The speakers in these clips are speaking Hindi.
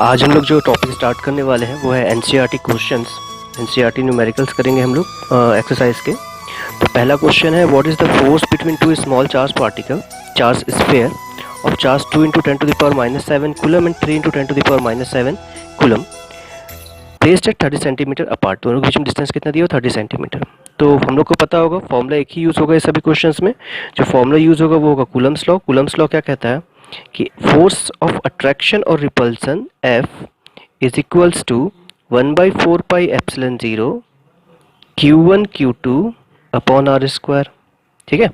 आज हम लोग जो टॉपिक स्टार्ट करने वाले हैं वो है एनसीईआरटी क्वेश्चंस। एनसीईआरटी न्यूमेरिकल्स करेंगे हम लोग एक्सरसाइज के। तो पहला क्वेश्चन है, what is the force between two small charge particle charge sphere of charge 2 × 10⁻⁷ coulomb and 3 × 10⁻⁷ coulomb placed at 30 centimetre apart. दोनों के बीच में डिस्टेंस कितना दिया हो, 30 सेंटीमीटर। तो हम लोग को पता होगा फॉर्मूला एक ही यूज़ होगा इस सभी क्वेश्चंस में। जो फॉर्मूला यूज़ होगा वो होगा कूलम्स लॉ। कूलम्स लॉ क्या कहता है कि फोर्स ऑफ अट्रैक्शन और repulsion F is equals to 1/4πε0 Q1 Q2 upon R square. ठीक है,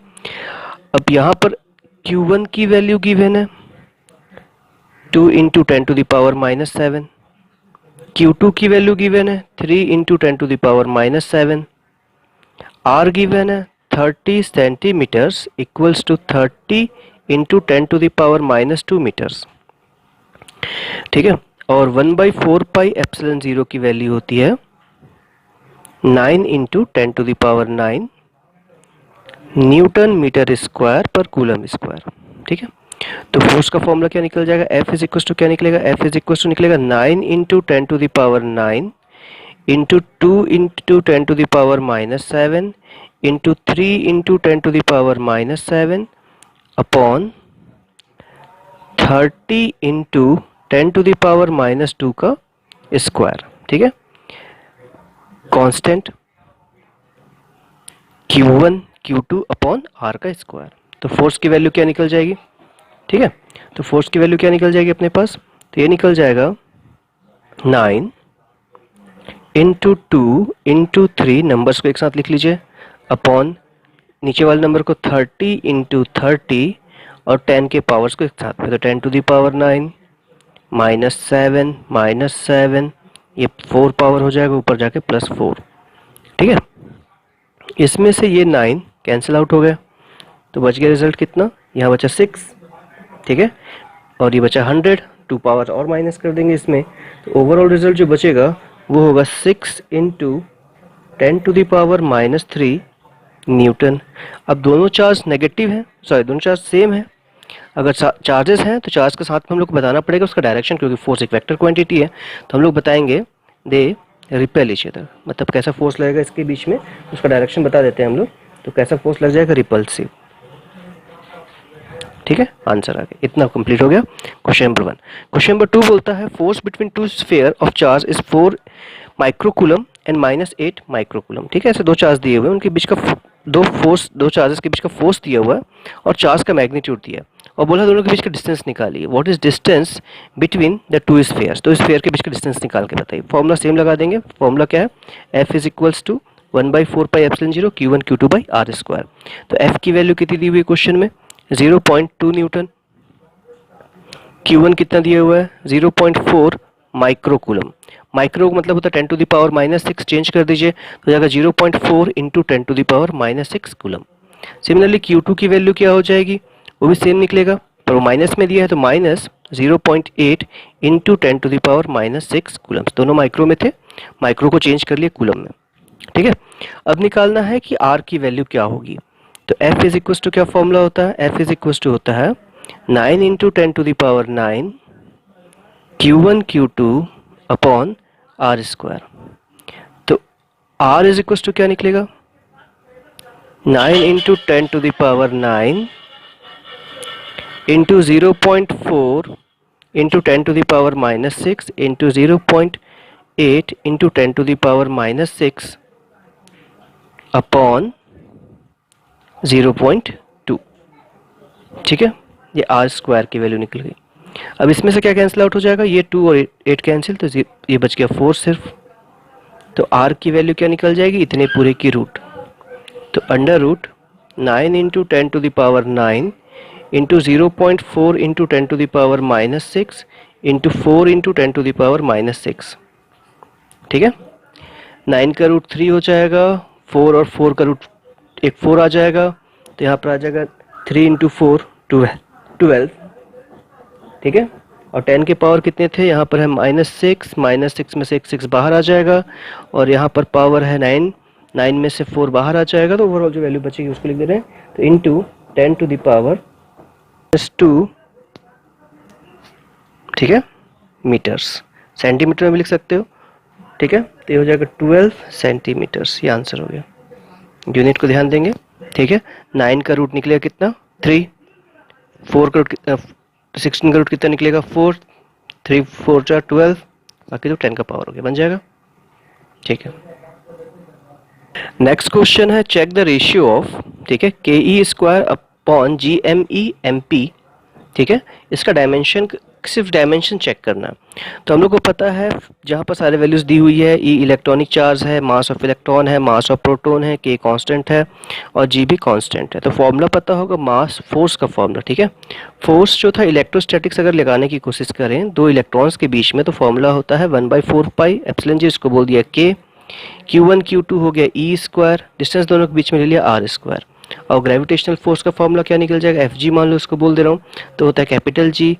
अब यहाँ पर Q1 की वैल्यू गिवन है 2 × 10⁻⁷, Q2 की वैल्यू गिवन है 3 × 10⁻⁷, R गिवन है 30 सेंटीमीटर्स इक्वल्स टू 30 × 10⁻⁻2 मीटर्स। ठीक है, और 1/4πε0 की वैल्यू होती है 9 × 10⁹ Newton metre square per coulomb square. ठीक है, तो फोर्स का फॉर्मूला क्या निकल जाएगा, F इज इक्वल टू क्या निकलेगा, F इज इक्वल टू निकलेगा 9 × 10⁹ इंटू 2 × 10⁻⁷ इंटू 3 × 10⁻⁷ अपॉन 30 × 10⁻⁻2 का स्क्वायर। ठीक है, constant Q1 Q2 upon R का स्क्वायर। तो फोर्स की वैल्यू क्या निकल जाएगी, ठीक है, तो फोर्स की वैल्यू क्या निकल जाएगी अपने पास, तो ये निकल जाएगा 9 × 2 × 3, नंबर्स को एक साथ लिख लीजिए, अपॉन नीचे वाले नंबर को 30 × 30 और 10 के पावर्स को एक साथ में, तो 10⁹ -7 ये 4 पावर हो जाएगा ऊपर जाके +4। ठीक है, इसमें से ये 9 कैंसिल आउट हो गया तो बच गया रिजल्ट कितना, यहाँ बचा 6। ठीक है, और ये बचा 100, 2 पावर और माइनस कर देंगे इसमें, तो ओवरऑल रिजल्ट जो बचेगा वो होगा 6 × 10⁻³ न्यूटन। अब दोनों चार्ज नेगेटिव हैं, दोनों चार्ज सेम है। अगर चार्जेस हैं तो चार्ज के साथ में हम लोग को बताना पड़ेगा उसका डायरेक्शन, क्योंकि फोर्स एक वेक्टर क्वांटिटी है। तो हम लोग बताएंगे दे रिपेल ईच अदर, मतलब कैसा फोर्स लगेगा इसके बीच में, उसका डायरेक्शन बता देते हैं हम लोग। तो कैसा फोर्स लग जाएगा, रिपल्सिव। ठीक है, आंसर आ गया। इतना कंप्लीट हो गया क्वेश्चन नंबर 1। क्वेश्चन नंबर 2 बोलता है force between two sphere of charge is 4 microcoulomb and -8 microcoulomb. ठीक है, ऐसे दो चार्ज दिए हुए हैं, उनके बीच का दो चार्जेस के बीच का फोर्स दिया हुआ है और चार्ज का मैग्नीट्यूड दिया है, और बोला दोनों के बीच का डिस्टेंस निकालिए। What is distance between the two spheres, तो स्फीयर के बीच का डिस्टेंस निकाल के बताइए। फॉर्मूला सेम लगा देंगे। फॉर्मूला क्या है, F is equals to 1/4πε0 Q1 Q2/R square. तो F की वैल्यू कितनी दी हुई है क्वेश्चन में, 0.2 न्यूटन। Q1 कितना दिया हुआ है, 0.4 माइक्रोकूलम। माइक्रो मतलब होता है 10⁻⁻6, चेंज कर दीजिए तो जाएगा 0.4 × 10⁻⁻6 कूलम। सिमिलरली Q2 की वैल्यू क्या हो जाएगी, वो भी सेम निकलेगा, पर वो माइनस में दिया है तो -0.8 × 10⁻⁻6 कूलम। दोनों माइक्रो में थे, माइक्रो को चेंज कर लिए कूलम में। ठीक है, अब निकालना है कि R की वैल्यू क्या होगी। तो F इज इक्वल टू क्या फॉर्मूला होता है, F इज इक्वल टू होता है 9 × 10⁹ Q1 Q2 upon R square. तो R इज इक्वल टू क्या निकलेगा, 9 × 10⁹ इंटू 0.4 × 10⁻⁻6 इंटू 0.8 × 10⁻⁻6 अपॉन 0.2। ठीक है, ये R स्क्वायर की वैल्यू निकल गई। अब इसमें से क्या कैंसिल आउट हो जाएगा, ये 2 और 8 कैंसिल, तो ये बच गया 4 सिर्फ। तो R की वैल्यू क्या निकल जाएगी, इतने पूरे की रूट, तो √9 × 10⁹ इंटू 0.4 × 10⁻⁻6 इंटू 4 × 10⁻⁻6। ठीक है, 9 का रूट 3 हो जाएगा, 4 और 4 का रूट एक 4 आ जाएगा, तो यहाँ पर आ जाएगा 3 × 4 12। ठीक है, और 10 के पावर कितने थे, यहाँ पर है -6, -6 में से एक 6 बाहर आ जाएगा, और यहाँ पर पावर है 9, 9 में से 4 बाहर आ जाएगा, तो ओवरऑल जो वैल्यू बचेगी उसको लिख दे रहे हैं। तो इंटू 10⁻², ठीक है, मीटर्स, सेंटीमीटर में भी लिख सकते हो, ठीक है। तो ये हो जाएगा 12 सेंटीमीटर्स, ये आंसर हो गया। यूनिट को ध्यान देंगे, ठीक है। 9 का रूट निकलेगा कितना 3, 4 का रूट 16 का रूट कितना निकलेगा 4, 3 4 4 12, बाकी तो 10 का पावर हो गया, बन जाएगा, ठीक है। नेक्स्ट क्वेश्चन है चेक द रेशियो ऑफ, ठीक है, K E square upon G M E M P, ठीक है। इसका डायमेंशन, सिर्फ डायमेंशन चेक करना है। तो हम लोग को पता है जहाँ पर सारे वैल्यूज दी हुई है, ई इलेक्ट्रॉनिक चार्ज है, मास ऑफ इलेक्ट्रॉन है, मास ऑफ प्रोटॉन है, के कांस्टेंट है और जी भी कांस्टेंट है। तो फॉर्मूला पता होगा मास फोर्स का फॉर्मूला, ठीक है। फोर्स जो था इलेक्ट्रोस्टैटिक्स अगर लगाने की कोशिश करें दो इलेक्ट्रॉन्स के बीच में, तो फॉर्मूला होता है 1/4 पाई एप्सिलॉन जी, इसको बोल दिया के, Q1 Q2 हो गया ई स्क्वायर, डिस्टेंस दोनों के बीच में ले लिया आर स्क्वायर, और ग्रेविटेशनल फोर्स का फॉर्मूला क्या निकल जाएगा एफ जी, मान लो उसको बोल दे रहा हूँ, तो होता है कैपिटल जी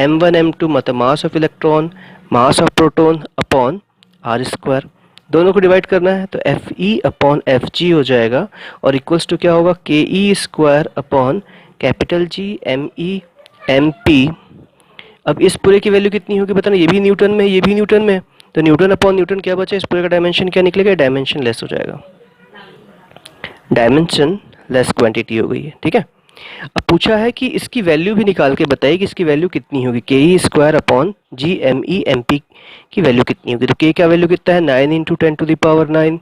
m1 m2 मतलब mass of electron, mass of proton upon R square, दोनों को डिवाइड करना है तो F E upon F G हो जाएगा, और इक्वल्स टू क्या होगा K E square upon capital G M E M P. अब इस पूरे की वैल्यू कितनी होगी बताना, ये भी न्यूटन में, ये भी न्यूटन में, तो न्यूटन अपॉन न्यूटन क्या बचा, इस पूरे का डायमेंशन क्या निकलेगा, डायमेंशन लेस हो जाएगा, डायमेंशन लेस क्वांटिटी हो गई है, ठीक है। अब पूछा है कि इसकी वैल्यू भी निकाल के बताइए कि इसकी वैल्यू कितनी होगी, K E square upon G M E M P की वैल्यू कितनी होगी। तो के का वैल्यू कितना है 9 into 10 to the power 9,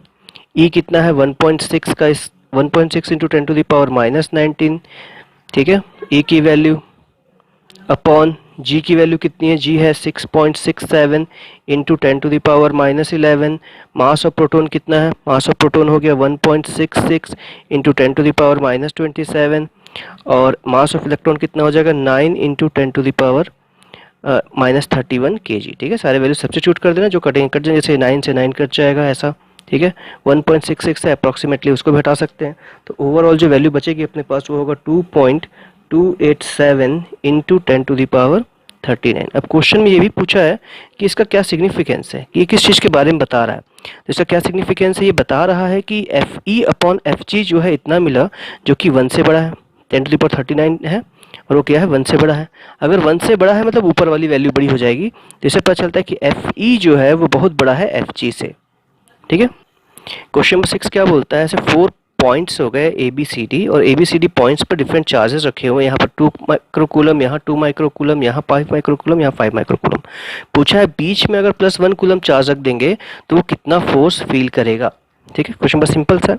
E कितना है 1.6 का 1.6 इंटू 10 टू द पावर -19, ठीक है, ई की वैल्यू अपॉन जी की वैल्यू कितनी है, जी है 6.67 into 10 to the power -11, mass of proton कितना है, मास ऑफ प्रोटॉन हो गया 1.66 इंटू 10 टू द पावर -27, और मास ऑफ इलेक्ट्रॉन कितना हो जाएगा 9 into 10 to the power -31 kg, ठीक है। सारे वैल्यू सब्स्टिट्यूट कर देना, जो कटेंगे कट जाएंगे, जैसे 9 से 9 कट जाएगा ऐसा, ठीक है। 1.66 है अप्रॉक्सीमेटली, उसको भी हटा सकते हैं, तो ओवरऑल जो वैल्यू बचेगी अपने पास वो होगा 2.287 इंटू 10 टू द पावर 39। अब क्वेश्चन में ये भी पूछा है कि इसका क्या सिग्निफिकेंस है, कि ये किस चीज़ के बारे में बता रहा है। तो इसका क्या सिग्निफिकेंस है, ये बता रहा है कि एफ ई अपॉन एफ जी जो है इतना मिला, जो कि 1 से बड़ा है, 10 टू द पावर 39 है, और वो क्या है 1 से बड़ा है। अगर 1 से बड़ा है मतलब ऊपर वाली वैल्यू बड़ी हो जाएगी, तो इससे पता चलता है कि एफ ई जो है वो बहुत बड़ा है एफ जी से, ठीक है। क्वेश्चन नंबर 6 क्या बोलता है, ऐसे 4 पॉइंट्स हो गए ए बी सी डी, और A B C D points पर डिफरेंट चार्जेस रखे हुए हैं, यहाँ पर 2 माइक्रोकूलम, यहाँ 2 माइक्रोकूलम, यहाँ 5 माइक्रोकूलम, यहाँ 5 माइक्रोकूलम। पूछा है बीच में अगर +1 कूलम चार्ज रख देंगे तो वो कितना फोर्स फील करेगा, ठीक है। क्वेश्चन बस सिंपल सा,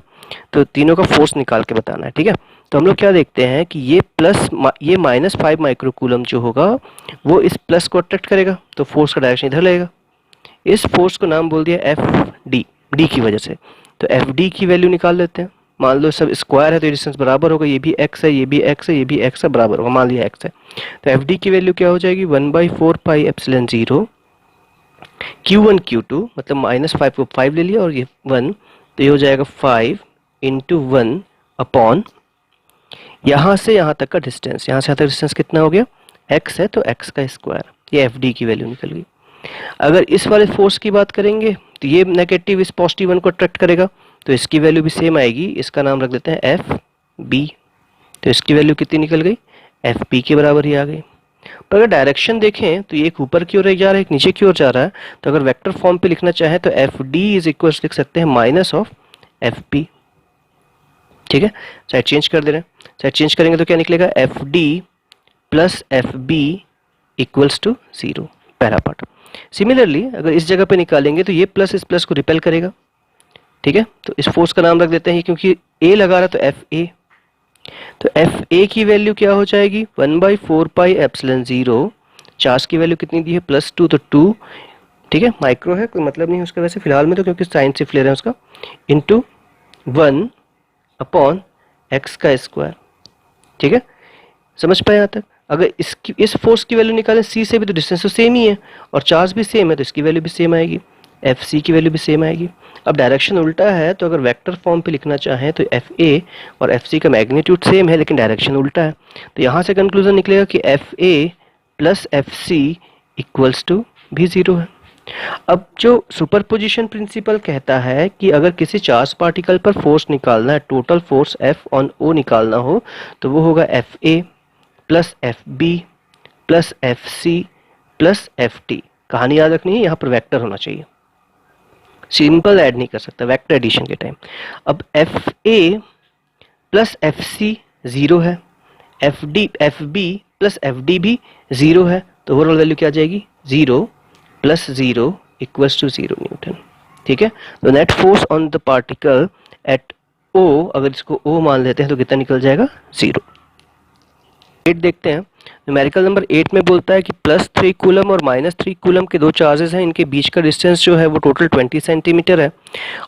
तो तीनों का फोर्स निकाल के बताना है, ठीक है। तो हम लोग क्या देखते हैं कि ये -5 माइक्रोकूलम जो होगा वो इस प्लस को अट्रैक्ट करेगा, तो फोर्स का डायरेक्शन इधर लगेगा। इस फोर्स को नाम बोल दिया एफ डी, डी की वजह से, तो एफ डी की वैल्यू निकाल लेते हैं। मान लो सब स्क्वायर है तो डिस्टेंस बराबर होगा, ये भी x है, ये भी x है, ये भी x है, बराबर होगा, मान लिया x है, तो एफ डी की वैल्यू क्या हो जाएगी 1/4 पाई एप्सिलॉन 0 Q1 Q2, मतलब -5 को 5 ले लिया और ये 1, तो ये हो जाएगा 5 इंटू 1 अपॉन यहाँ से यहाँ तक का डिस्टेंस, यहाँ से यहाँ तक डिस्टेंस कितना हो गया x है, तो x का स्क्वायर, ये एफ डी की वैल्यू निकल गई। अगर इस वाले फोर्स की बात करेंगे तो ये नेगेटिव इस पॉजिटिव 1 को अट्रैक्ट करेगा, तो इसकी वैल्यू भी सेम आएगी, इसका नाम रख देते हैं एफ बी, तो इसकी वैल्यू कितनी निकल गई एफ बी के बराबर ही आ गई। पर अगर डायरेक्शन देखें तो ये एक ऊपर की ओर जा रहा है, एक नीचे की ओर जा रहा है, तो अगर वेक्टर फॉर्म पे लिखना चाहें तो एफ डी इज इक्वल लिख सकते हैं माइनस ऑफ एफ पी, ठीक है। साइड चेंज कर दे रहे हैं, साइड चेंज करेंगे तो क्या निकलेगा F D plus F B equals to 0, पहला पार्ट। सिमिलरली अगर इस जगह पे निकालेंगे तो ये प्लस इस प्लस को रिपेल करेगा, ठीक है। तो इस फोर्स का नाम रख देते हैं, क्योंकि ए लगा रहा है तो एफ ए, तो एफ ए की वैल्यू क्या हो जाएगी 1/4 पाई एप्सिलॉन 0, चार्ज की वैल्यू कितनी दी है +2, तो 2, ठीक है, माइक्रो है कोई मतलब नहीं है उसका वैसे फिलहाल में, तो क्योंकि साइन सिर्फ ले रहे हैं उसका, इंटू 1 अपॉन एक्स का स्क्वायर, ठीक है। समझ पाए यहाँ तक। अगर इस फोर्स की वैल्यू निकालें सी से भी, तो डिस्टेंस तो सेम ही है और चार्ज भी सेम है, तो इसकी वैल्यू भी सेम आएगी, एफ सी की वैल्यू भी सेम आएगी। अब डायरेक्शन उल्टा है, तो अगर वेक्टर फॉर्म पे लिखना चाहें तो एफ ए और एफ सी का मैग्नीट्यूड सेम है लेकिन डायरेक्शन उल्टा है, तो यहाँ से कंक्लूजन निकलेगा कि F A plus F C equals to भी 0 है। अब जो सुपरपोजिशन प्रिंसिपल कहता है कि अगर किसी चार्ज पार्टिकल पर फोर्स निकालना है, total force F on O निकालना हो, तो वो होगा F A plus F B plus F C plus F T, कहानी याद रखनी है, यहाँ पर वेक्टर होना चाहिए, सिंपल ऐड नहीं कर सकता वेक्टर एडिशन के टाइम। अब F A plus F C zero है, F B plus F D भी जीरो है, तो ओवरऑल वैल्यू क्या आ जाएगी, zero plus zero equals to zero newton. ठीक है, तो net force on the particle at O, अगर इसको ओ मान लेते हैं तो कितना निकल जाएगा, जीरो। 8 देखते हैं। न्यूमेरिकल नंबर 8 में बोलता है कि +3 कूलम और -3 कूलम के दो चार्जेस हैं, इनके बीच का डिस्टेंस जो है वो टोटल 20 सेंटीमीटर है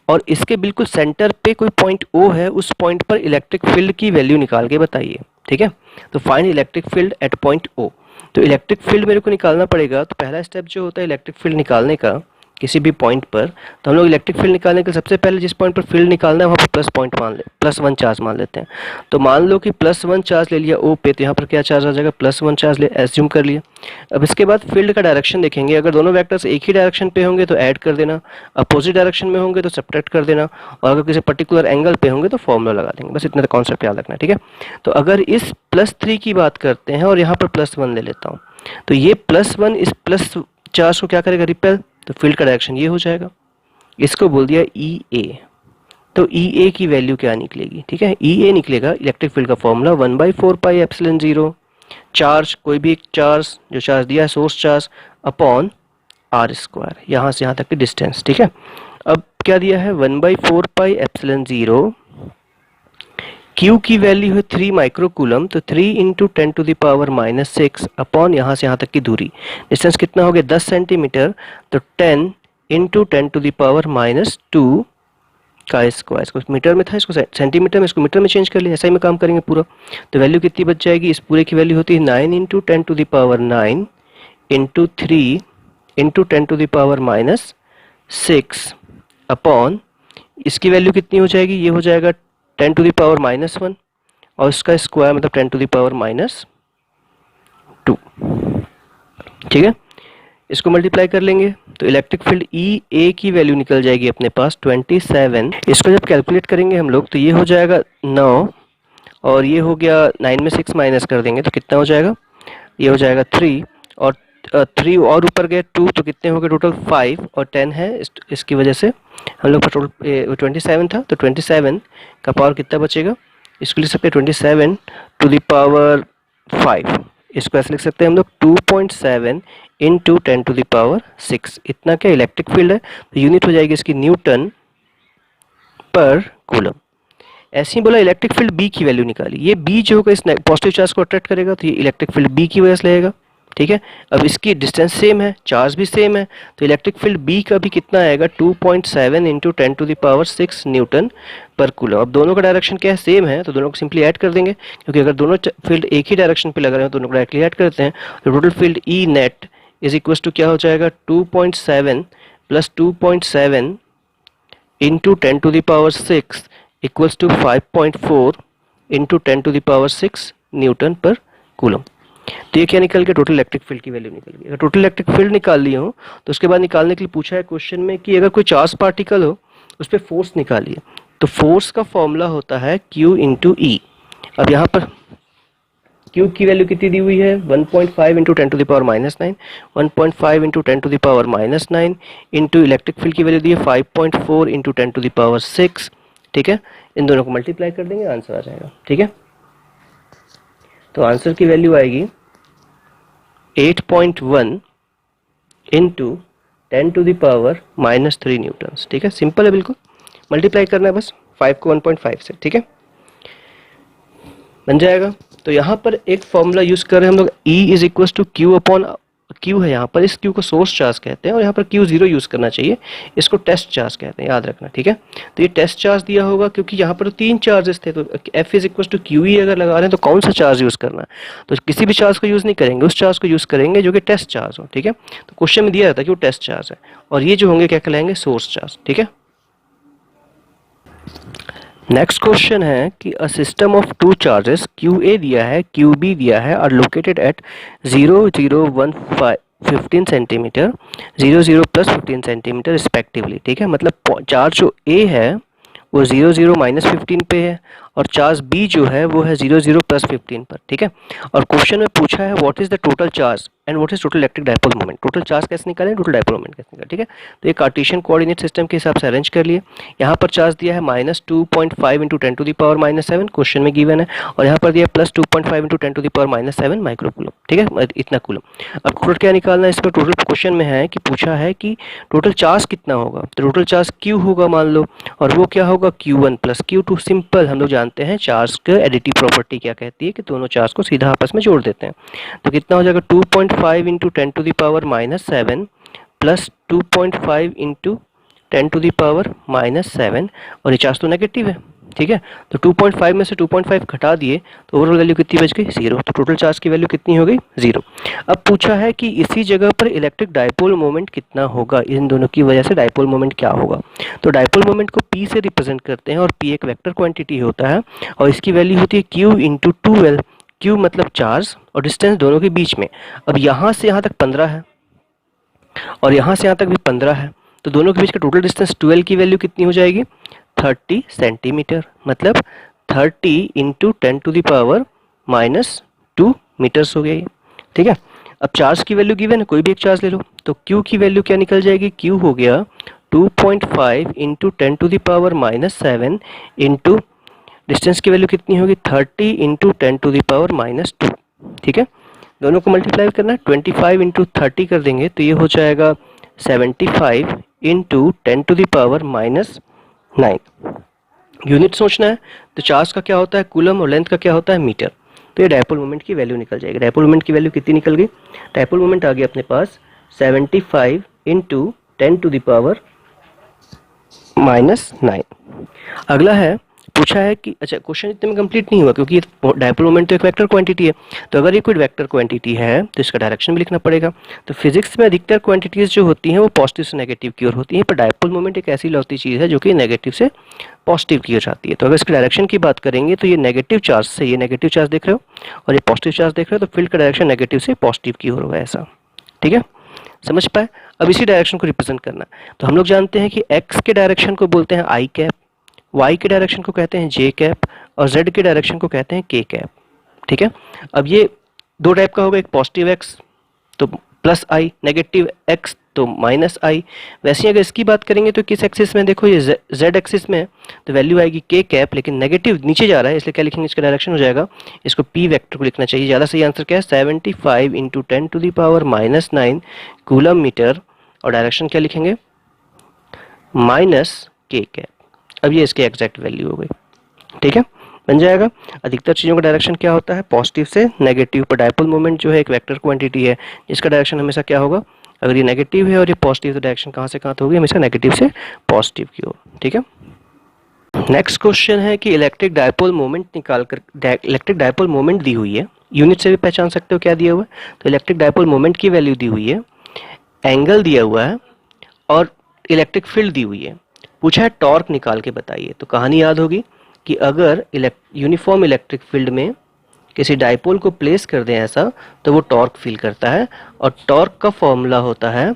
और इसके बिल्कुल सेंटर पे कोई पॉइंट O है, उस पॉइंट पर इलेक्ट्रिक फील्ड की वैल्यू निकाल के बताइए। ठीक है, तो find electric field at point O। तो इलेक्ट्रिक फील्ड मेरे को निकालना पड़ेगा, तो पहला स्टेप जो होता है इलेक्ट्रिक फील्ड निकालने का किसी भी पॉइंट पर, तो हम लोग इलेक्ट्रिक फील्ड निकालने के सबसे पहले जिस पॉइंट पर फील्ड निकालना है वहाँ पर +1 चार्ज मान लेते हैं। तो मान लो कि +1 चार्ज ले लिया O पे, तो यहाँ पर क्या चार्ज आ जाएगा, +1 चार्ज ले एज्यूम कर लिया। अब इसके बाद फील्ड का डायरेक्शन देखेंगे, अगर दोनों वेक्टर्स एक ही डायरेक्शन पे होंगे तो ऐड कर देना, अपोजिट डायरेक्शन में होंगे तो सब्ट्रैक्ट कर देना, और अगर किसी पर्टिकुलर एंगल पे होंगे तो फॉर्मूला लगा देंगे। बस इतना कॉन्सेप्ट याद रखना है। ठीक है, तो अगर इस +3 की बात करते हैं और यहाँ पर +1 ले लेता हूँ, तो ये +1 इस प्लस चार्ज को क्या करेगा, रिपेल, तो फील्ड का डायरेक्शन ये हो जाएगा। इसको बोल दिया ई ए, तो ई ए की वैल्यू क्या निकलेगी, ठीक है, ई ए निकलेगा इलेक्ट्रिक फील्ड का फॉर्मूला 1/4πε0 चार्ज, कोई भी एक चार्ज जो चार्ज दिया है सोर्स चार्ज, अपॉन r², यहाँ से यहाँ तक की डिस्टेंस। ठीक है, अब क्या दिया है 1/4πε0, Q की वैल्यू है 3 माइक्रोकूलम, तो 3 इंटू 10⁻⁻6 अपॉन यहाँ से यहाँ तक की दूरी, डिस्टेंस कितना हो गया 10 सेंटीमीटर, तो 10 इंटू 10⁻⁻2 का स्क्वायर। इसको मीटर में था, इसको सेंटीमीटर में, इसको मीटर में चेंज कर लिया, ऐसा ही में काम करेंगे पूरा। तो वैल्यू कितनी बच जाएगी, इस पूरे की वैल्यू होती है 9 इंटू 10⁻9 इंटू 3 इंटू 10⁻⁻6 अपॉन, इसकी वैल्यू कितनी हो जाएगी, ये हो जाएगा 10⁻⁻1 और इसका स्क्वायर मतलब 10⁻²। ठीक है, इसको मल्टीप्लाई कर लेंगे तो इलेक्ट्रिक फील्ड ई ए की वैल्यू निकल जाएगी अपने पास 27। इसको जब कैलकुलेट करेंगे हम लोग तो ये हो जाएगा 9 और ये हो गया 9 में 6 माइनस कर देंगे तो कितना हो जाएगा, ये हो जाएगा 3 और 3 और ऊपर गए 2, तो कितने हो गए टोटल 5 और 10 है, इसकी वजह से हम लोग का टोटल 27 था, तो 27 का पावर कितना बचेगा, इसको लिख सकते हैं 27⁵, इसको ऐसे लिख सकते हैं हम लोग 2.7 इंटू 10⁻6। इतना क्या इलेक्ट्रिक फील्ड है, तो यूनिट हो जाएगी इसकी न्यूटन पर कूलम। ऐसे ही बोला इलेक्ट्रिक फील्ड बी की वैल्यू निकाली, ये बी जो होगा इस पॉजिटिव चार्ज को अट्रैक्ट करेगा, तो ये इलेक्ट्रिक फील्ड बी की वजह से लगेगा। ठीक है, अब इसकी डिस्टेंस सेम है, चार्ज भी सेम है, तो इलेक्ट्रिक फील्ड बी का भी कितना आएगा 2.7 इंटू 10⁻6 न्यूटन पर कूलम। अब दोनों का डायरेक्शन क्या है, सेम है, तो दोनों को सिंपली ऐड कर देंगे, क्योंकि अगर दोनों फील्ड एक ही डायरेक्शन पे लग रहे हैं तो दोनों को डायरेक्टली ऐड करते हैं। तो total field E net is equal to क्या हो जाएगा 2.7 plus 2.7 into 10⁻6 equals to 5.4 into 10⁻6 newton per coulomb. तो ये क्या निकल गया, टोटल इलेक्ट्रिक फील्ड की वैल्यू निकल गई। अगर टोटल इलेक्ट्रिक फील्ड निकाल ली हो तो उसके बाद निकालने के लिए पूछा है क्वेश्चन में कि अगर कोई चार्ज पार्टिकल हो उस पर फोर्स निकालिए, तो फोर्स का फॉर्मूला होता है Q इंटू ई। अब यहाँ पर Q की वैल्यू कितनी दी हुई है 1.5 into 10⁻⁻9, 1.5 into 10⁻⁻9 into electric field की वैल्यू दी है 5.4 इंटू 10⁻6। ठीक है, इन दोनों को मल्टीप्लाई कर देंगे, आंसर आ जाएगा। ठीक है, तो आंसर की वैल्यू आएगी 8.1 इंटू 10⁻³ न्यूटन। ठीक है, सिंपल है बिल्कुल, मल्टीप्लाई करना है बस 5 को 1.5 से। ठीक है, बन जाएगा। तो यहाँ पर एक फॉर्मूला यूज कर रहे हैं हम लोग, E is equal to Q upon Q है, यहाँ पर इस Q को सोर्स चार्ज कहते हैं और यहाँ पर Q0 यूज करना चाहिए, इसको टेस्ट चार्ज कहते हैं, याद रखना। ठीक है, तो ये टेस्ट चार्ज दिया होगा क्योंकि यहाँ पर तो 3 चार्जेस थे, तो F is equal to QE अगर लगा रहे हैं तो कौन सा चार्ज यूज करना है, तो किसी भी चार्ज को यूज नहीं करेंगे, उस चार्ज को यूज करेंगे जो कि टेस्ट चार्ज हो। ठीक है, तो क्वेश्चन में दिया रहता है कि वो टेस्ट चार्ज है और ये जो होंगे क्या कहलाएंगे, सोर्स चार्ज। ठीक है, नेक्स्ट क्वेश्चन है कि a system of 2 charges QA दिया है, QB दिया है, are located at 0, 0, 1, 15 centimetre, 0, 0 plus 15 centimetre respectively. ठीक है, मतलब चार्ज जो A है वो 0, 0 -15 पे है और चार्ज बी जो है वो है 0 0 प्लस 15 पर, ठीक है। और क्वेश्चन में पूछा है what is the total charge and what is total electric dipole moment. Total charge कैसे निकालें, टोटल डायपोल मोमेंट कैसे निकालें, ठीक है। तो ये कार्टेशियन कोऑर्डिनेट सिस्टम के हिसाब से अरेंज कर लिए। यहाँ पर चार्ज दिया है -2.5 into 10 to the power -7 question में गिवन है, और यहाँ पर दिया है +2.5 into 10 to the power -7 microcoulomb, ठीक है, इतना कूलम। अब टोटल क्या निकालना है, इसमें टोटल क्वेश्चन में है कि पूछा है कि टोटल चार्ज कितना होगा, तो टोटल चार्ज Q होगा मान लो, और वो क्या होगा Q1 प्लस Q2। सिंपल, हम लोग जानते हैं चार्ज का एडिटिव प्रॉपर्टी क्या कहती है कि दोनों चार्ज को सीधा आपस में जोड़ देते हैं। तो कितना हो जाएगा 2.5 into 10 to the power -7 plus 2.5 into 10 to the power -7, और ये चार्ज तो नेगेटिव है, ठीक है। तो 2.5 में से 2.5 घटा दिए तो ओवरऑल वैल्यू कितनी बच गई, 0। तो टोटल चार्ज की वैल्यू कितनी हो गई, 0। अब पूछा है कि इसी जगह पर इलेक्ट्रिक डायपोल मोमेंट कितना होगा, इन दोनों की वजह से डायपोल मोमेंट क्या होगा। तो डायपोल मोमेंट को P से रिप्रेजेंट करते हैं, और P एक वेक्टर क्वांटिटी होता है, और इसकी वैल्यू होती है Q इंटू 2L। Q मतलब चार्ज और डिस्टेंस दोनों के बीच में। अब यहाँ से यहाँ तक 15 है, और यहाँ से यहाँ तक भी 15 है, तो दोनों के बीच का टोटल डिस्टेंस 12 की वैल्यू कितनी हो जाएगी, 30 सेंटीमीटर। मतलब 30 into 10 to the power -2 metres हो गया ये, ठीक है। अब चार्ज की वैल्यू गिवन है, कोई भी एक चार्ज ले लो, तो Q की वैल्यू क्या निकल जाएगी, Q हो गया 2.5 into 10 to the power -7 into distance की वैल्यू कितनी होगी 30 इंटू 10 टू द पावर -2, ठीक है। दोनों को मल्टीप्लाई करना है, 25 इंटू 30 कर देंगे तो ये हो जाएगा 75 into 10 to the power -9। Unit सोचना है, तो चार्ज का क्या होता है कूलम और लेंथ का क्या होता है मीटर। तो ये डायपोल मोमेंट की वैल्यू निकल जाएगी। डायपोल मोमेंट की वैल्यू कितनी निकल गई, डायपोल मोमेंट आ गया अपने पास 75 इंटू 10 टू द पावर -9। अगला है, पूछा है कि अच्छा क्वेश्चन इतने में कंप्लीट नहीं हुआ, क्योंकि डायपोल मोमेंट तो एक वेक्टर क्वांटिटी है। तो अगर ये कोई वेक्टर क्वांटिटी है तो इसका डायरेक्शन भी लिखना पड़ेगा। तो फिजिक्स में अधिकतर क्वांटिटीज जो होती हैं वो पॉजिटिव से नेगेटिव की ओर होती हैं, पर डायपोल मोमेंट एक ऐसी लौती चीज़ है जो कि नेगेटिव से पॉजिटिव की ओर जाती है। तो अगर इसके डायरेक्शन की बात करेंगे तो ये नेगेटिव चार्ज से, ये नेगेटिव चार्ज देख रहे हो और ये पॉजिटिव चार्ज देख रहे हो, तो फील्ड का डायरेक्शन नेगेटिव से पॉजिटिव की ओर होगा, ऐसा, ठीक है, समझ पाए। अब इसी डायरेक्शन को रिप्रेजेंट करना, तो हम लोग जानते हैं कि एक्स के डायरेक्शन को बोलते हैं आई कैप, वाई के डायरेक्शन को कहते हैं जे कैप, और जेड के डायरेक्शन को कहते हैं के कैप, ठीक है। अब ये दो टाइप का होगा, एक पॉजिटिव एक्स तो प्लस आई, नेगेटिव एक्स तो माइनस आई। वैसे ही अगर इसकी बात करेंगे तो किस एक्सिस में, देखो ये जेड एक्सिस में है तो वैल्यू आएगी के कैप, लेकिन नेगेटिव नीचे जा रहा है इसलिए क्या लिखेंगे, इसका डायरेक्शन हो जाएगा, इसको पी वेक्टर को लिखना चाहिए। ज़्यादा सही आंसर क्या है 75 into 10 to the power -9 coulomb metre, और डायरेक्शन क्या लिखेंगे माइनस के कैप। अब ये इसके एग्जैक्ट वैल्यू हो गई, ठीक है, बन जाएगा। अधिकतर चीज़ों का डायरेक्शन क्या होता है पॉजिटिव से नेगेटिव, पर डायपोल मोमेंट जो है एक वेक्टर क्वांटिटी है जिसका डायरेक्शन हमेशा क्या होगा, अगर ये नेगेटिव है और ये पॉजिटिव तो डायरेक्शन कहाँ से कहाँ होगी, हमेशा नेगेटिव से पॉजिटिव की ओर, ठीक है। नेक्स्ट क्वेश्चन है कि इलेक्ट्रिक डायपोल मोमेंट निकाल कर, इलेक्ट्रिक डायपोल मोमेंट दी हुई है, यूनिट से भी पहचान सकते हो क्या दिया हुआ है। तो इलेक्ट्रिक डायपोल मोमेंट की वैल्यू दी हुई है, एंगल दिया हुआ है, और इलेक्ट्रिक फील्ड दी हुई है। पूछा है टॉर्क निकाल के बताइए। तो कहानी याद होगी कि अगर यूनिफॉर्म इलेक्ट्रिक फील्ड में किसी डायपोल को प्लेस कर दें ऐसा, तो वो टॉर्क फील करता है, और टॉर्क का फॉर्मूला होता है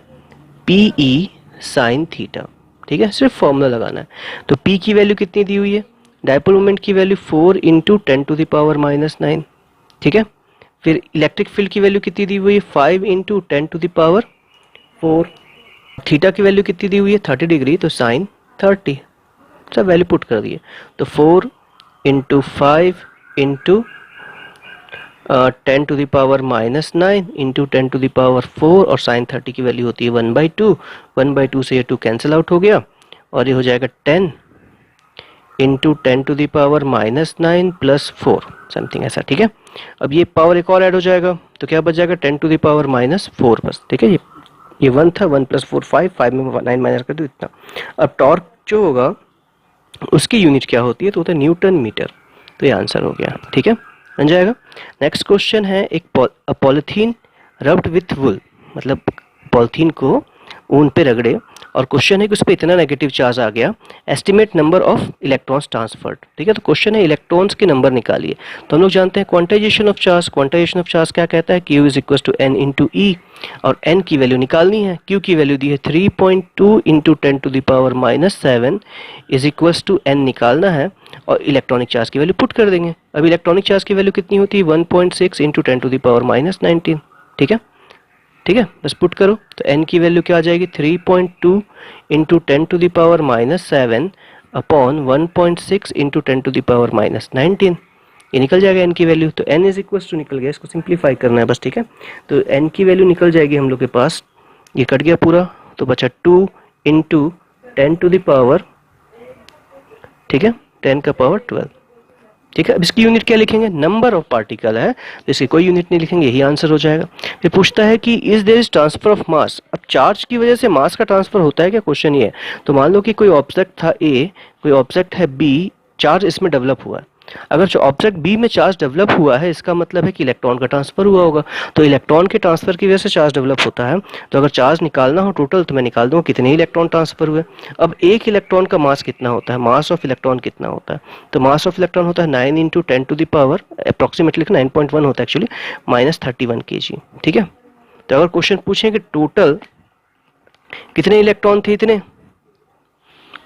PE साइन थीटा, ठीक है, सिर्फ फॉर्मूला लगाना है। तो P की वैल्यू कितनी दी हुई है, डायपोल मोमेंट की value 4 into 10 to the power -9, ठीक है। फिर इलेक्ट्रिक फील्ड की वैल्यू कितनी दी हुई है 5 into 10 to the power 4। Theta की वैल्यू कितनी दी हुई है 30 डिग्री, तो साइन 30, सब वैल्यू पुट कर दिए। तो 4 into 5 into 10 to the power -9 into 10 to the power 4, और साइन 30 की वैल्यू होती है 1/2। 1/2 से ये 2 कैंसिल आउट हो गया, और ये हो जाएगा 10 into 10 to the power -9 plus 4 something ऐसा, ठीक है। अब ये पावर एक और ऐड हो जाएगा, तो क्या बच जाएगा 10 टू द पावर -4 बस, ठीक है। ये 1 था, 1 प्लस 4 5, 5 में 9 माइनस कर दो इतना। अब टॉर्क जो होगा उसकी यूनिट क्या होती है, तो होता है न्यूटन मीटर। तो ये आंसर हो गया, ठीक है, बन जाएगा। नेक्स्ट क्वेश्चन है, एक पॉलिथीन रब्ड विथ वुल, मतलब पॉलिथीन को ऊन पे रगड़े, और क्वेश्चन है कि उस पर इतना नेगेटिव चार्ज आ गया, estimate number of electrons transferred, ठीक है। तो क्वेश्चन है इलेक्ट्रॉन्स के नंबर निकालिए। तो हम लोग जानते हैं quantization of charge, quantization of charge क्या कहता है, Q is equal to N into E, और N की वैल्यू निकालनी है। Q की वैल्यू दी है 3.2 into 10 to the power -7 is equal to N निकालना है, और इलेक्ट्रॉनिक चार्ज की वैल्यू पुट कर देंगे। अब इलेक्ट्रॉनिक चार्ज की वैल्यू कितनी होती है 1.6 इंटू 10⁻⁻19। ठीक है, ठीक है, बस पुट करो तो n की वैल्यू क्या आ जाएगी 3.2 इंटू 10⁻⁻7 अपॉन 1.6 इंटू 10⁻⁻19। ये निकल जाएगा n की वैल्यू, तो n इज इक्वल टू निकल गया, इसको सिंप्लीफाई करना है बस। ठीक है, तो n की वैल्यू निकल जाएगी हम लोग के पास, ये कट गया पूरा तो बचा 2 इंटू 10⁻, ठीक है, 10⁻12। ठीक है, अब इसकी यूनिट क्या लिखेंगे, नंबर ऑफ पार्टिकल है तो इसकी कोई यूनिट नहीं लिखेंगे, यही आंसर हो जाएगा। फिर पूछता है कि is there is transfer of mass. अब चार्ज की वजह से मास का ट्रांसफर होता है क्या, क्वेश्चन ये है। तो मान लो कि कोई ऑब्जेक्ट था ए, कोई ऑब्जेक्ट है बी, चार्ज इसमें डेवलप हुआ है। अगर जो ऑब्जेक्ट बी में चार्ज डेवलप हुआ है इसका मतलब है कि इलेक्ट्रॉन का ट्रांसफर हुआ होगा, तो इलेक्ट्रॉन के ट्रांसफर की वजह से चार्ज डेवलप होता है। तो अगर चार्ज निकालना हो टोटल तो मैं निकाल दूंगा कितने इलेक्ट्रॉन ट्रांसफर हुए। अब एक इलेक्ट्रॉन का मास कितना होता है, मास ऑफ इलेक्ट्रॉन कितना होता है, तो मास ऑफ इलेक्ट्रॉन होता है 9 इंटू 10⁻, अप्रॉक्सीमेटली 9.1 होता है एक्चुअली, -31 kg। ठीक है, तो अगर क्वेश्चन पूछें कि टोटल कितने इलेक्ट्रॉन थे, इतने,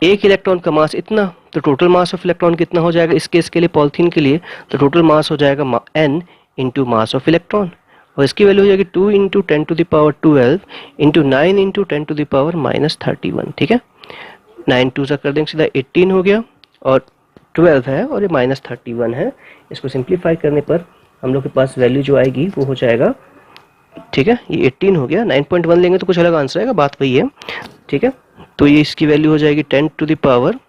एक इलेक्ट्रॉन का मास इतना, तो टोटल मास ऑफ इलेक्ट्रॉन कितना हो जाएगा इस केस के लिए, पॉलिथीन के लिए, तो टोटल मास हो जाएगा n into mass of electron, और इसकी वैल्यू हो जाएगी 2 इंटू 10⁻12 इंटू 9 इंटू 10⁻−31। ठीक है, 9 2 सा कर देंगे सीधा 18 हो गया, और 12 है और ये -31 है। इसको सिंप्लीफाई करने पर हम लोग के पास वैल्यू जो आएगी वो हो जाएगा, ठीक है, ये 18 हो गया, 9.1 लेंगे तो कुछ अलग आंसर आएगा, बात वही है। ठीक है, तो ये इसकी वैल्यू हो जाएगी 10⁻−19।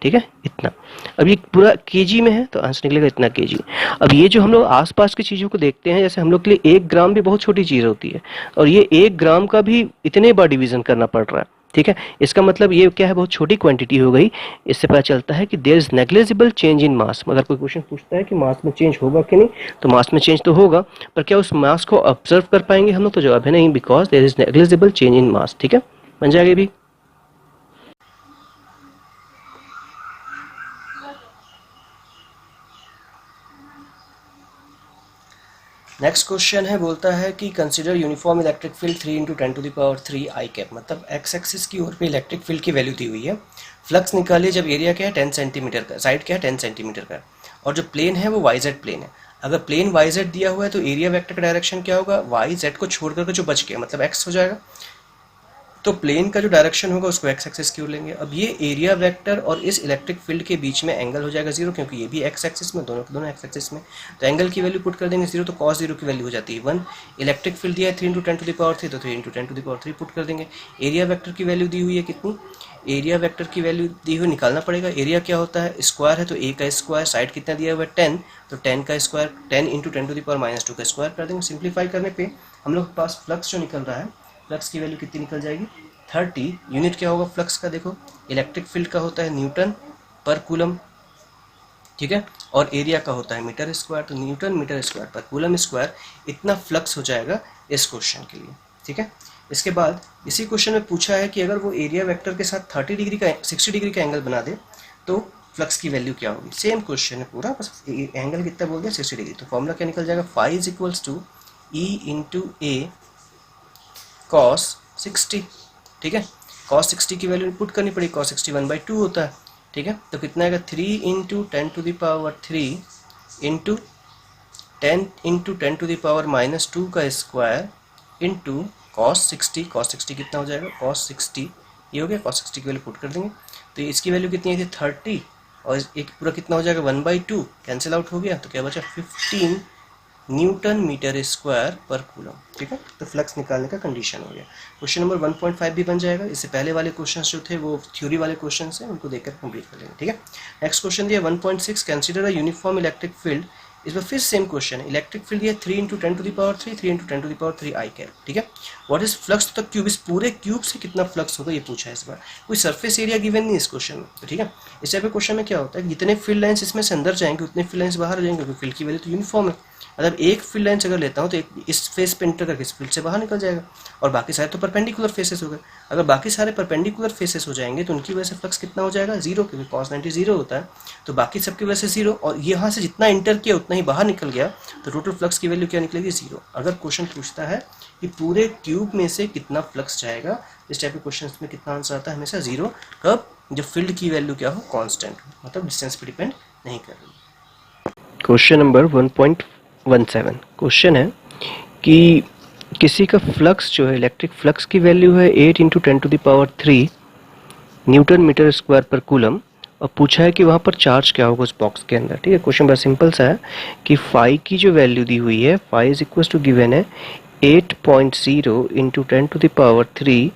ठीक है, इतना। अब ये पूरा केजी में है तो आंसर निकलेगा इतना केजी। अब ये जो हम लोग आसपास की चीज़ों को देखते हैं, जैसे हम लोग के लिए 1 ग्राम भी बहुत छोटी चीज़ होती है, और ये 1 ग्राम का भी इतने बार डिवीजन करना पड़ रहा है। ठीक है, इसका मतलब ये क्या है, बहुत छोटी क्वांटिटी हो गई। इससे पता चलता है कि there is negligible change in mass. अगर कोई क्वेश्चन पूछता है कि मास में चेंज होगा कि नहीं, तो मास में चेंज तो होगा, पर क्या उस मास को ऑब्जर्व कर पाएंगे हम लोग, तो जवाब है नहीं, because there is negligible change in mass. ठीक है, बन जाएगा भी। नेक्स्ट क्वेश्चन है, बोलता है कि consider uniform electric field 3 into 10⁻³ आई कैप, मतलब एक्स एक्सिस की ओर पे इलेक्ट्रिक फील्ड की वैल्यू दी हुई है। फ्लक्स निकालिए जब एरिया क्या है 10 सेंटीमीटर का, साइड क्या है 10 सेंटीमीटर का, और जो प्लेन है वो वाई जेड प्लेन है। अगर प्लेन वाई जेड दिया हुआ है तो एरिया वेक्टर का डायरेक्शन क्या होगा, वाई जेड को छोड़ करके जो बच गया मतलब एक्स हो जाएगा, तो प्लेन का जो डायरेक्शन होगा उसको एक्स एक्सिस की ओर लेंगे। अब ये एरिया वेक्टर और इस इलेक्ट्रिक फील्ड के बीच में एंगल हो जाएगा 0, क्योंकि ये भी एक्स एक्सिस में, दोनों के दोनों एक्स एक्सिस में, तो एंगल की वैल्यू पुट कर देंगे 0, तो cos 0 की वैल्यू हो जाती है 1। इलेक्ट्रिक फील्ड दिया है 3 इंटू 10⁻3, तो 3 इंटू 10⁻3 पुट कर देंगे। एरिया वेक्टर की वैल्यू दी हुई है कितनी, एरिया वेक्टर की वैल्यू दी हुई निकालना पड़ेगा। एरिया क्या होता है, स्क्वायर है, तो ए का स्क्वायर, साइड कितना दिया हुआ है 10, तो 10 का स्क्वायर, 10 इंटू 10⁻² का स्क्वायर कर देंगे। सिंप्लीफाई करने पे हम लोग के पास फ्लक्स जो निकल रहा है, फ्लक्स की वैल्यू कितनी निकल जाएगी 30। यूनिट क्या होगा फ्लक्स का, देखो इलेक्ट्रिक फील्ड का होता है न्यूटन पर कूलम, ठीक है, और एरिया का होता है मीटर स्क्वायर, तो Newton metre square per coulomb square, इतना फ्लक्स हो जाएगा इस क्वेश्चन के लिए। ठीक है, इसके बाद इसी क्वेश्चन में पूछा है कि अगर वो एरिया वेक्टर के साथ 30 डिग्री का 60 डिग्री का एंगल बना दे तो फ्लक्स की वैल्यू क्या होगी। सेम क्वेश्चन है पूरा, बस एंगल कितना बोल दिया 60 डिग्री, तो फॉर्मूला क्या निकल जाएगा, phi is equals to E into A cos 60। ठीक है, cos 60 की वैल्यू पुट करनी पड़ी, cos 60 1/2 होता है। ठीक है, तो कितना आएगा 3 इंटू 10⁻³ इंटू 10 इंटू 10⁻² का स्क्वायर इंटू cos 60। cos 60 कितना हो जाएगा, cos 60 ये हो गया, cos 60 की वैल्यू पुट कर देंगे, तो इसकी वैल्यू कितनी आई थी 30, और एक पूरा कितना हो जाएगा 1/2 कैंसिल आउट हो गया, तो क्या बचा 15 Newton metre square per coulomb. ठीक है, तो फ्लक्स निकालने का कंडीशन हो गया। क्वेश्चन नंबर 1.5 भी बन जाएगा। इससे पहले वाले क्वेश्चंस जो थे वो थ्योरी वाले क्वेश्चंस हैं, उनको देखकर कंप्लीट कर लेंगे। ठीक है, नेक्स्ट क्वेश्चन दिया 1.6 consider a uniform electric field. इसमें फिर सेम क्वेश्चन है, इलेक्ट्रिक फील्ड दिया 3 इंटू 10⁻3 3 इंटू 10⁻3 आई कैप। ठीक है, what is flux the cube, इस पूरे क्यूब से कितना फ्लक्स होगा ये पूछा है इस बार। कोई सरफेस एरिया गिवन नहीं इस क्वेश्चन में, तो ठीक है, इस टाइप के क्वेश्चन में क्या होता है, जितने फील्ड लाइन्स इसमें से अंदर जाएंगे उतने फील्ड लाइन्स बाहर जाएंगे, क्योंकि फील्ड की वैल्यू तो यूनिफॉर्म है। मतलब एक फील्ड लाइन्स अगर लेता हूँ तो एक इस फेस पे इंटर करके इस फील्ड से बाहर निकल जाएगा, और बाकी सारे तो परपेंडिकुलर फेसेस हो गए। अगर बाकी सारे परपेंडिकुलर फेसेस हो जाएंगे तो उनकी वजह से फ्लक्स कितना हो जाएगा 0, क्योंकि cos 90 0 होता है, तो बाकी सबकी वजह से 0, और यहाँ से जितना इंटर किया उतना ही बाहर निकल गया, तो टोटल फ्लक्स की वैल्यू क्या निकलेगी 0। अगर क्वेश्चन पूछता है कि पूरे क्यूब में से कितना फ्लक्स जाएगा, इस टाइप के क्वेश्चन में कितना आंसर आता है हमेशा 0। कब, जो फील्ड की वैल्यू क्या हो, कांस्टेंट हो, मतलब डिस्टेंस पे डिपेंड नहीं कर रही। क्वेश्चन नंबर 1.17 क्वेश्चन है कि किसी का फ्लक्स जो है, इलेक्ट्रिक फ्लक्स की वैल्यू है 8 into 10⁻³ newton metre square per coulomb, और पूछा है कि वहाँ पर चार्ज क्या होगा उस बॉक्स के अंदर। ठीक है, क्वेश्चन बड़ा सिंपल सा है कि फाई की जो वैल्यू दी हुई है, phi is equal to given है 8.0 into 10⁻³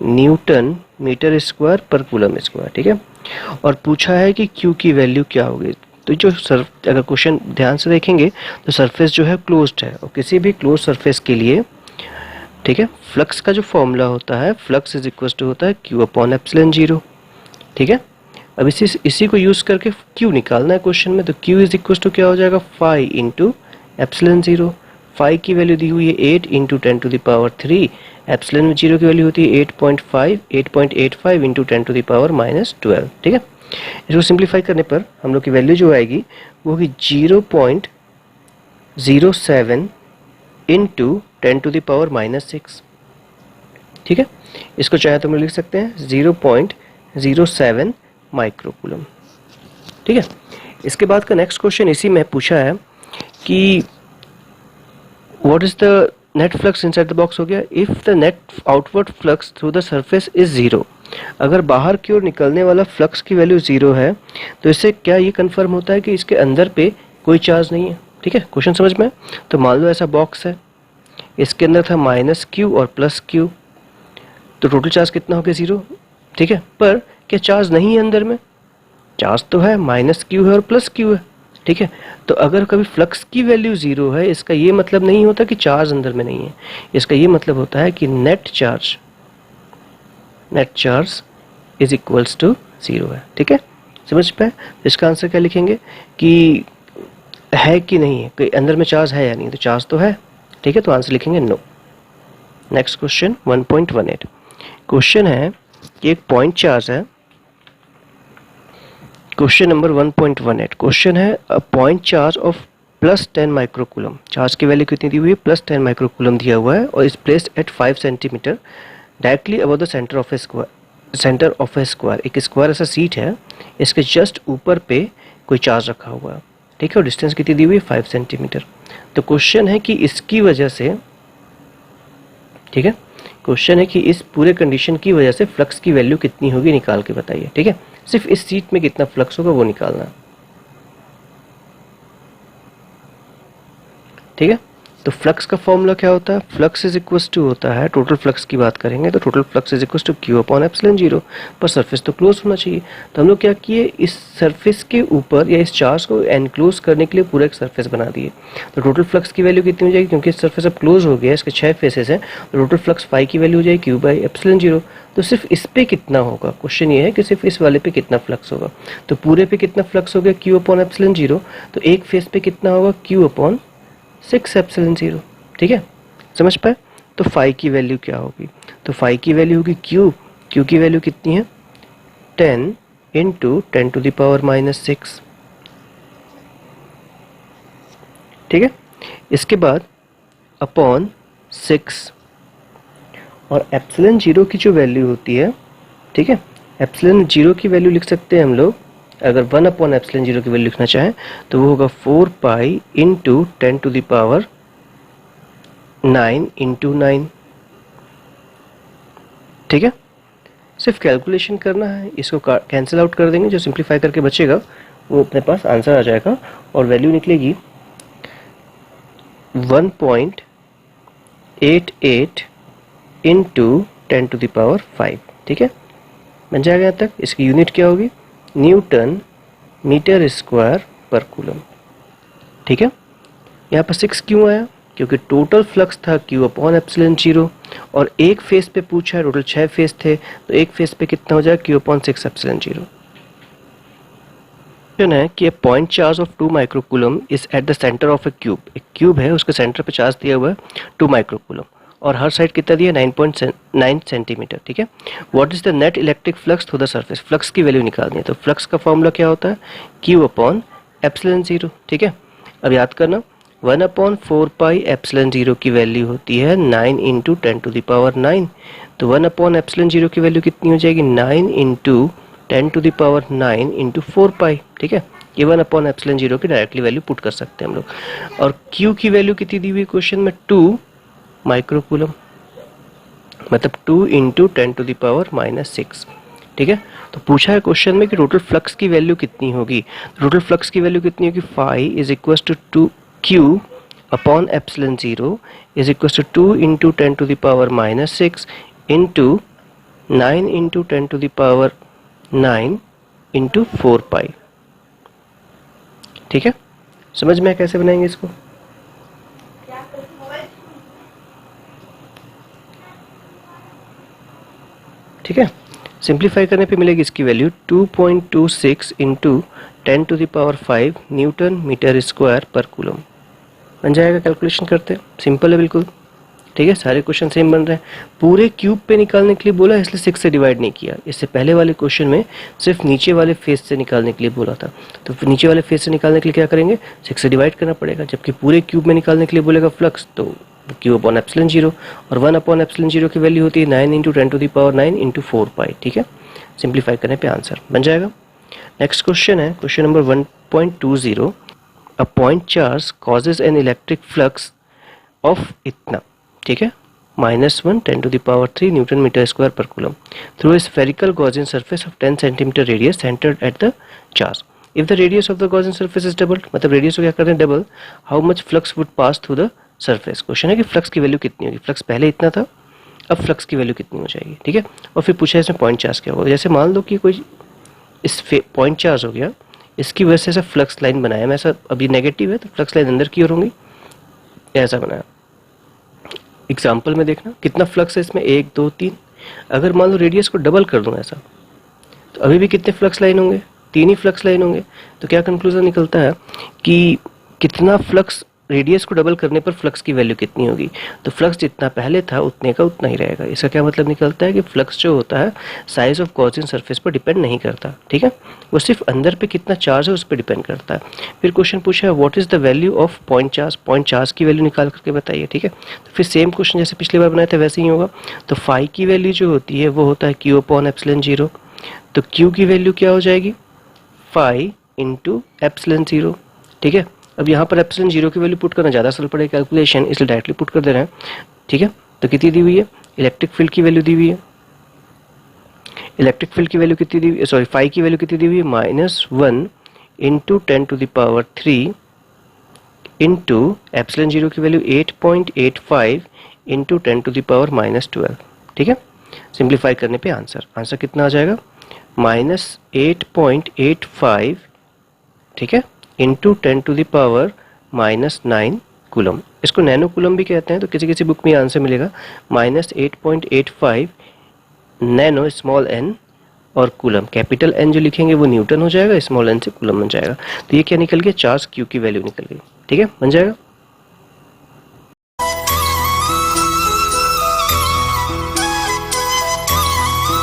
newton metre square per coulomb square. ठीक है, और पूछा है कि क्यू की वैल्यू क्या होगी। तो जो अगर क्वेश्चन ध्यान से देखेंगे तो सरफेस जो है क्लोज्ड है, और किसी भी क्लोज सरफेस के लिए, ठीक है, फ्लक्स का जो फॉर्मूला होता है, फ्लक्स इज इक्वल टू होता है Q अपॉन एप्सिलॉन 0। ठीक है, अब इसी को यूज करके Q निकालना है क्वेश्चन में, तो Q इज इक्वल टू क्या हो जाएगा, फाई इंटू एप्सिलॉन 0। फाई की वैल्यू दी हुई है 8 इंटू 10⁻³ एप्सिलॉन 0 की वैल्यू होती है 8.85 इंटू 10⁻⁻12। ठीक है, इसको सिंप्लीफाई करने पर हम लोग की वैल्यू जो आएगी वो होगी 0.07 इंटू 10⁻⁻6। ठीक है, इसको चाहे तो हम लिख सकते हैं 0.07 माइक्रोकूलम। ठीक है, इसके बाद का नेक्स्ट क्वेश्चन इसी में पूछा है कि what is the net flux inside the box हो गया, if the net outward flux through the surface is 0। अगर बाहर की ओर निकलने वाला फ्लक्स की वैल्यू 0 है तो इससे क्या ये कंफर्म होता है कि इसके अंदर पे कोई चार्ज नहीं है। ठीक है, क्वेश्चन समझ में? तो मान लो ऐसा बॉक्स है, इसके अंदर था -Q और +Q, तो टोटल चार्ज कितना हो गया, 0। ठीक है, पर क्या चार्ज नहीं है अंदर में? चार्ज तो है, -Q है और +Q है। ठीक है, तो अगर कभी फ्लक्स की वैल्यू 0 है, इसका ये मतलब नहीं होता कि चार्ज अंदर में नहीं है, इसका ये मतलब होता है कि net charge is equals to 0 है। ठीक है, समझ पाए? इसका आंसर क्या लिखेंगे कि है कि नहीं है, कोई अंदर में चार्ज है या नहीं, तो चार्ज तो है। ठीक है, तो आंसर लिखेंगे नो। नेक्स्ट क्वेश्चन 1.18 क्वेश्चन है कि एक पॉइंट चार्ज है। क्वेश्चन नंबर 1.18 क्वेश्चन है अ point charge of +10 microcoulomb. Charge की वैल्यू कितनी दी हुई है, +10 माइक्रोकूलम दिया हुआ है, और is placed at 5 centimetre directly above the centre of A square. एक स्क्वायर ऐसा सीट है, इसके जस्ट ऊपर पे कोई चार्ज रखा हुआ है। ठीक है, और डिस्टेंस कितनी दी हुई है, 5 सेंटीमीटर। तो क्वेश्चन है कि इसकी वजह से, ठीक है, क्वेश्चन है कि इस पूरे कंडीशन की वजह से फ्लक्स की वैल्यू कितनी होगी, निकाल के बताइए। ठीक है, सिर्फ इस सीट में कितना फ्लक्स होगा वो निकालना। ठीक है, तो फ्लक्स का फॉर्मूला क्या होता है, फ्लक्स इज इक्वल टू होता है, टोटल फ्लक्स की बात करेंगे तो total flux is equal to Q upon epsilon 0, पर सरफेस तो क्लोज होना चाहिए। तो हम लोग क्या किए, इस सरफेस के ऊपर या इस चार्ज को एनक्लोज करने के लिए पूरा एक सरफेस बना दिए। तो टोटल फ्लक्स की वैल्यू कितनी हो जाएगी, क्योंकि सरफेस अब क्लोज हो गया है, इसके 6 फेसेस हैं, तो टोटल फ्लक्स फाई की वैल्यू हो जाएगी Q बाई एप्सिलॉन 0। तो सिर्फ इस पे कितना होगा, क्वेश्चन ये है कि सिर्फ इस वाले पे कितना फ्लक्स होगा। तो पूरे पे कितना फ्लक्स हो गया, Q अपॉन एप्सिलॉन 0, तो एक फेस पे कितना होगा, Q अपॉन 6 एप्सिलॉन 0। ठीक है, समझ पाए? तो फाई की वैल्यू क्या होगी, तो फाई की वैल्यू होगी Q की वैल्यू कितनी है, 10 इंटू 10⁻⁻6। ठीक है, इसके बाद अपॉन 6, और एप्सिलॉन 0 की जो वैल्यू होती है, ठीक है, एप्सिलॉन 0 की वैल्यू लिख सकते हैं हम लोग, अगर 1 अपॉन एप्सिलॉन 0 की वैल्यू लिखना चाहें तो वो होगा 4 पाई इंटू 10⁹ इंटू 9। ठीक है, सिर्फ कैलकुलेशन करना है, इसको कैंसिल आउट कर देंगे, जो सिंप्लीफाई करके बचेगा वो अपने पास आंसर आ जाएगा, और वैल्यू निकलेगी 1.88 इंटू 10⁵। ठीक है, बन जाएगा यहाँ तक। इसकी यूनिट क्या होगी, Newton metre square per coulomb. ठीक है, यहाँ पर 6 क्यों आया, क्योंकि टोटल फ्लक्स था Q अपॉन एप्सिलॉन 0, और एक फेस पे पूछा है, टोटल 6 फेस थे, तो एक फेस पे कितना हो जाएगा, Q अपॉन 6 एप्सिलॉन 0। क्वेश्चन है कि a point charge of 2 microcoulomb is at the centre of A cube. एक क्यूब है, उसके सेंटर पे चार्ज दिया हुआ है 2 माइक्रोकूलम, और हर साइड कितना दिया, 9.9 सेंटीमीटर। ठीक है, what is the net electric flux through the surface, flux की वैल्यू निकालनी है। तो फ्लक्स का फॉर्मूला क्या होता है, Q अपॉन एप्सिलॉन 0। ठीक है, अब याद करना, 1 अपॉन 4 पाई एप्सिलॉन 0 की वैल्यू होती है 9 इंटू 10⁹ तो 1 अपॉन एप्सिलॉन 0 की वैल्यू कितनी हो जाएगी, 9 into 10 to the power 9 into 4 pi, ठीक है। ये 1 अपॉन एप्सिलॉन 0 की डायरेक्टली वैल्यू पुट कर सकते हैं हम लोग। और Q की वैल्यू कितनी दी हुई क्वेश्चन में, 2 माइक्रोकूलम, मतलब 2 इंटू 10 टू द पावर -6, ठीक है। तो पूछा है क्वेश्चन में कि टोटल फ्लक्स की वैल्यू कितनी होगी। टोटल फ्लक्स की वैल्यू कितनी होगी, phi is equal to Q upon epsilon 0 is equal to 2 into 10 to the power -6 into 9 into 10 to the power 9 into 4 pi, ठीक है। समझ में कैसे बनाएंगे इसको, ठीक है। सिंप्लीफाई करने पे मिलेगी इसकी value 2.26 into 10 to the power 5 newton metre square per coulomb बन जाएगा। कैलकुलेशन करते हैं, सिंपल है बिल्कुल, ठीक है। सारे क्वेश्चन सेम बन रहे हैं। पूरे क्यूब पे निकालने के लिए बोला, इसलिए 6 से डिवाइड नहीं किया। इससे पहले वाले क्वेश्चन में सिर्फ नीचे वाले फेस से निकालने के लिए बोला था, तो नीचे वाले फेस से निकालने के लिए क्या करेंगे, 6 से डिवाइड करना पड़ेगा। जबकि पूरे क्यूब में निकालने के लिए बोलेगा फ्लक्स, तो Q अपॉन एप्सिलॉन 0, और 1 अपॉन एप्सिलॉन 0 की वैल्यू होती है 9 into 10 to the power 9 into 4 pi, ठीक है। सिंप्लीफाई करने पे आंसर बन जाएगा। नेक्स्ट क्वेश्चन है question number 1.20। A point charge causes an electric flux of इतना, ठीक है, -1 10 to the power 3 newton metre square per coulomb through a spherical Gaussian surface of 10 centimetre radius centred at the charge. If the radius of the Gaussian surface is double, मतलब रेडियस को क्या करते हैं double, how much flux would pass through the surface. Question है कि फ्लक्स की वैल्यू कितनी होगी। फ्लक्स पहले इतना था, अब फ्लक्स की वैल्यू कितनी हो जाएगी, ठीक है। और फिर पूछा इसमें पॉइंट चार्ज क्या होगा। जैसे मान लो कि कोई इस पॉइंट चार्ज हो गया, इसकी वजह से ऐसा फ्लक्स लाइन बनाया मैं, ऐसा अभी नेगेटिव है तो फ्लक्स लाइन अंदर की ओर होंगी, ऐसा बनाया। एग्जाम्पल में देखना कितना फ्लक्स है इसमें, 1 2 3। अगर मान लो रेडियस को डबल कर दूं ऐसा, तो अभी भी कितने फ्लक्स लाइन होंगे, 3 ही फ्लक्स लाइन होंगे। तो क्या कंक्लूजन निकलता है कि कितना फ्लक्स, रेडियस को डबल करने पर फ्लक्स की वैल्यू कितनी होगी। तो फ्लक्स जितना पहले था उतने का उतना ही रहेगा। इसका क्या मतलब निकलता है कि फ्लक्स जो होता है साइज ऑफ गॉसियन सरफेस पर डिपेंड नहीं करता, ठीक है, वो सिर्फ अंदर पे कितना चार्ज है उस पर डिपेंड करता है। फिर क्वेश्चन पूछा है what is the value of point charge, point charge की वैल्यू निकाल करके बताइए, ठीक है। तो फिर सेम क्वेश्चन जैसे पिछली बार बनाया था वैसे ही होगा। तो फाई की वैल्यू जो होती है वो होता है Q अपॉन एप्सिलॉन 0। तो Q की वैल्यू क्या हो जाएगी, फाई इंटू एप्सिलॉन 0, ठीक है। अब यहाँ पर एप्सिलॉन 0 की वैल्यू पुट करना ज़्यादा सरल पड़ेगा कैलकुलेशन, इसलिए डायरेक्टली पुट कर दे रहे हैं, ठीक है। तो कितनी दी हुई है, इलेक्ट्रिक फील्ड की वैल्यू दी हुई है, इलेक्ट्रिक फील्ड की वैल्यू कितनी दी हुई है, सॉरी फाई की वैल्यू कितनी दी हुई है, -1 into 10 to the power 3 into epsilon 0 की value 8.85 into 10 to the power -12, ठीक है। सिंप्लीफाई करने पे आंसर कितना आ जाएगा, -8.85, ठीक है, into 10 to the power -9 coulomb. इसको नैनो कूलम भी कहते हैं, तो किसी किसी बुक में आंसर मिलेगा -8.85 नैनो स्मॉल n, और कूलम कैपिटल N जो लिखेंगे वो न्यूटन हो जाएगा, स्मॉल n से कूलम बन जाएगा। तो ये क्या निकल गया, चार्ज Q की वैल्यू निकल गई, ठीक है, बन जाएगा।